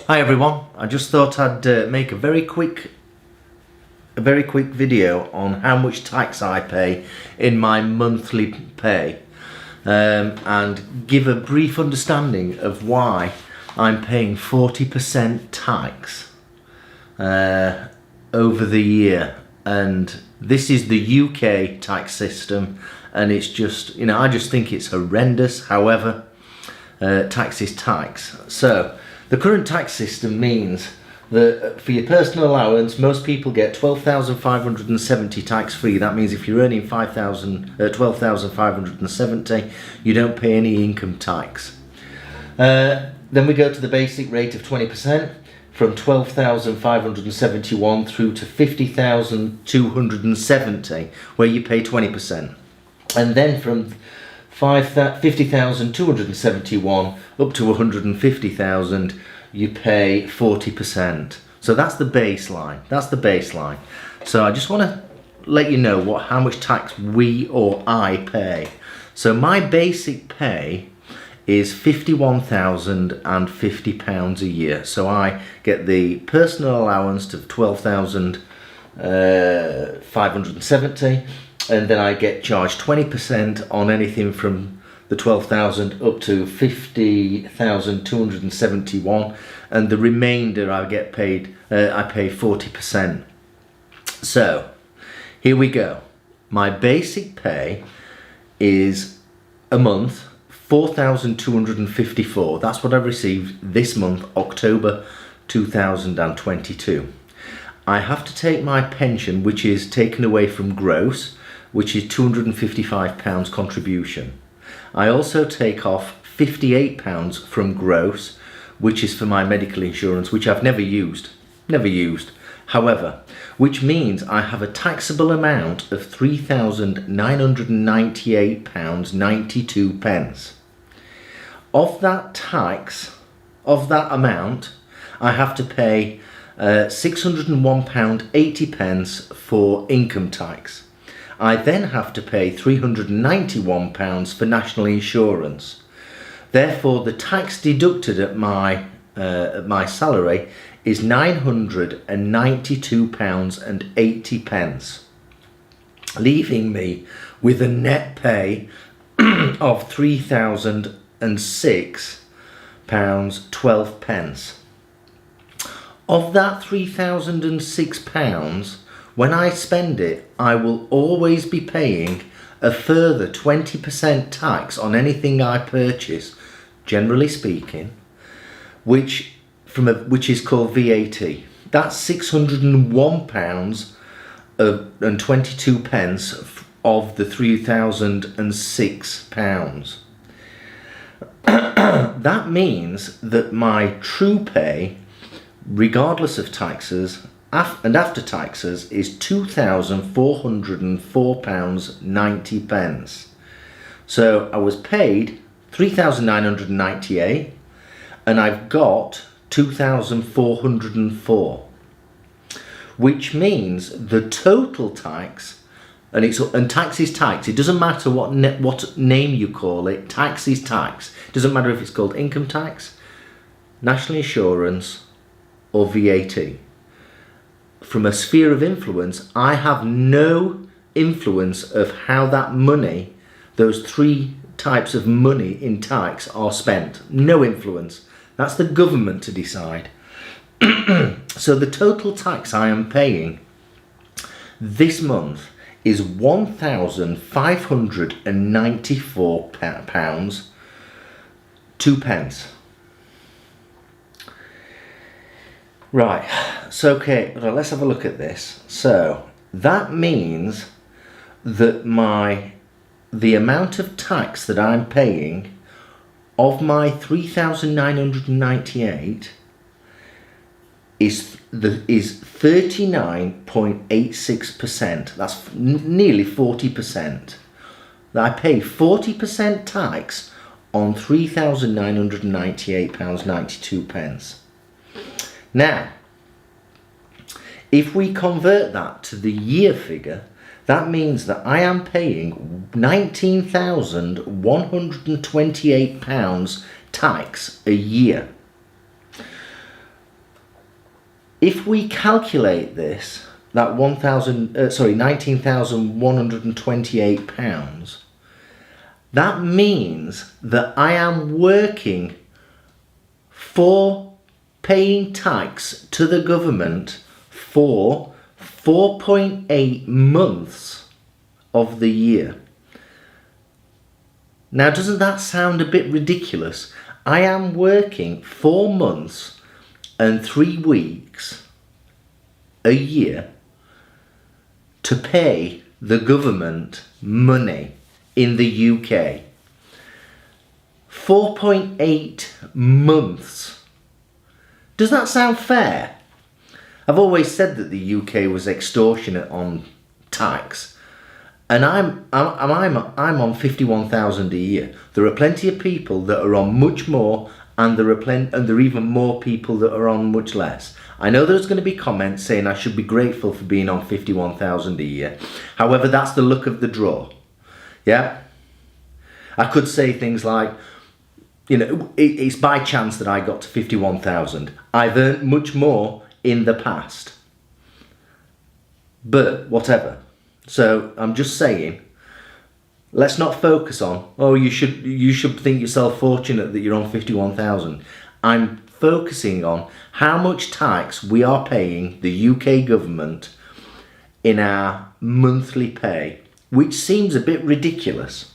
Hi everyone, I just thought I'd make a very quick video on how much tax I pay in my monthly pay and give a brief understanding of why I'm paying 40% tax over the year. And this is the UK tax system, and it's just, I just think it's horrendous. However, tax is tax. So the current tax system means that for your personal allowance, most people get 12,570 tax-free. That means if you're earning 12,570, you don't pay any income tax. Then we go to the basic rate of 20%, from 12,571 through to 50,270, where you pay 20%. And then from 50,271 up to 150,000, you pay 40%. So that's the baseline. That's the baseline. So I just want to let you know how much tax I pay. So my basic pay is £51,050 a year. So I get the personal allowance of 12,570. And then I get charged 20% on anything from the 12,000 up to 50,271, and the remainder I get paid. I pay 40%. So here we go. My basic pay is a month 4,254. That's what I received this month, October 2022. I have to take my pension, which is taken away from gross, which is £255 contribution. I also take off £58 from gross, which is for my medical insurance, which I've never used. However, which means I have a taxable amount of £3,998.92. Of that amount, I have to pay £601.80 for income tax. I then have to pay £391 for national insurance. Therefore, the tax deducted at my salary is £992.80, leaving me with a net pay of £3,006.12. Of that £3,006, when I spend it, I will always be paying a further 20% tax on anything I purchase, generally speaking, which is called VAT. That's £601.22 of the £3,006. That means that my true pay, regardless of taxes, and after taxes, is £2,404.90. So I was paid £3,998 and I've got £2,404, which means the total tax, and tax is tax. It doesn't matter what name you call it. Tax is tax. It doesn't matter if it's called income tax, national insurance, or VAT. From a sphere of influence, I have no influence of how that money, those three types of money in tax, are spent. No influence. That's the government to decide. So the total tax I am paying this month is £1,594, 2 pence. Right, so okay, let's have a look at this. So that means that the amount of tax that I'm paying of my 3,998 is 39.86%. That's nearly 40%. I pay 40% tax on £3,998.92. Now, if we convert that to the year figure, that means that I am paying £19,128 tax a year. If we calculate this, that £19,128, that means that I am working for paying tax to the government for 4.8 months of the year. Now, doesn't that sound a bit ridiculous? I am working 4 months and 3 weeks a year to pay the government money in the UK. 4.8 months. Does that sound fair? I've always said that the UK was extortionate on tax, and I'm on 51,000 a year. There are plenty of people that are on much more, and there are even more people that are on much less. I know there's going to be comments saying I should be grateful for being on 51,000 a year. However, that's the luck of the draw. Yeah? I could say things like, you know, it's by chance that I got to 51,000. I've earned much more in the past. But whatever. So I'm just saying, let's not focus on, oh, you should think yourself fortunate that you're on 51,000. I'm focusing on how much tax we are paying the UK government in our monthly pay, which seems a bit ridiculous.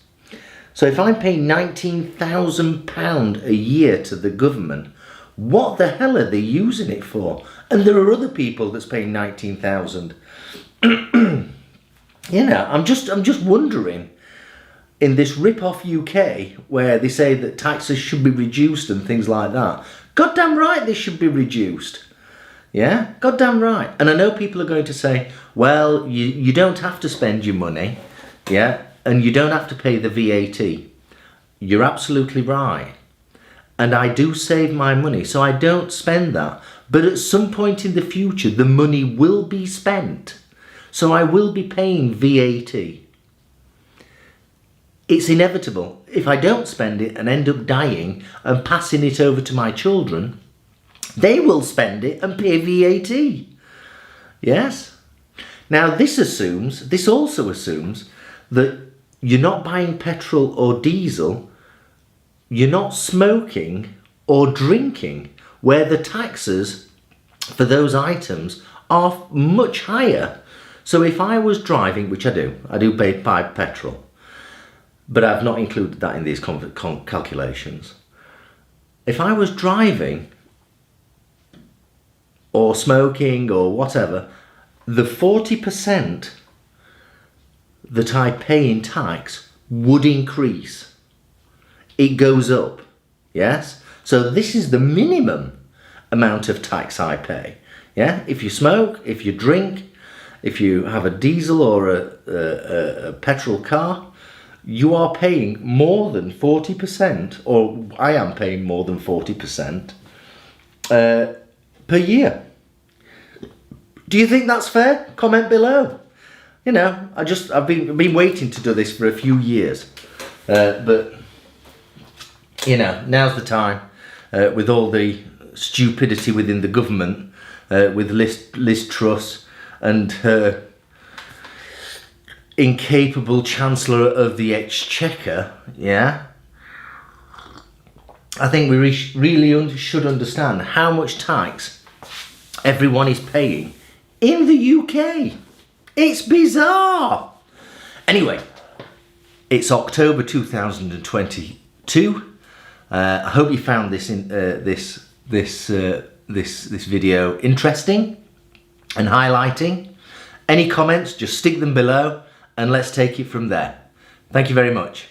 So if I'm paying £19,000 a year to the government, what the hell are they using it for? And there are other people that's paying 19,000. You know, I'm just wondering, in this rip-off UK where they say that taxes should be reduced and things like that, goddamn right they should be reduced. Yeah, goddamn right. And I know people are going to say, well, you don't have to spend your money, yeah, and you don't have to pay the VAT. You're absolutely right. And I do save my money, so I don't spend that. But at some point in the future, the money will be spent. So I will be paying VAT. It's inevitable. If I don't spend it and end up dying and passing it over to my children, they will spend it and pay VAT. Yes? Now this also assumes that you're not buying petrol or diesel, you're not smoking or drinking, where the taxes for those items are much higher. So if I was driving, which I do buy petrol, but I've not included that in these calculations. If I was driving or smoking or whatever, the 40% that I pay in tax would increase. It goes up, yes? So this is the minimum amount of tax I pay, yeah? If you smoke, if you drink, if you have a diesel or a petrol car, you are paying more than 40%, or I am paying more than 40% per year. Do you think that's fair? Comment below. You know, I've been waiting to do this for a few years, but you know, now's the time. With all the stupidity within the government, with Liz Truss and her incapable Chancellor of the Exchequer, yeah, I think we really should understand how much tax everyone is paying in the UK. It's bizarre. Anyway, it's October 2022. I hope you found this video interesting and highlighting. Any comments, just stick them below and let's take it from there. Thank you very much.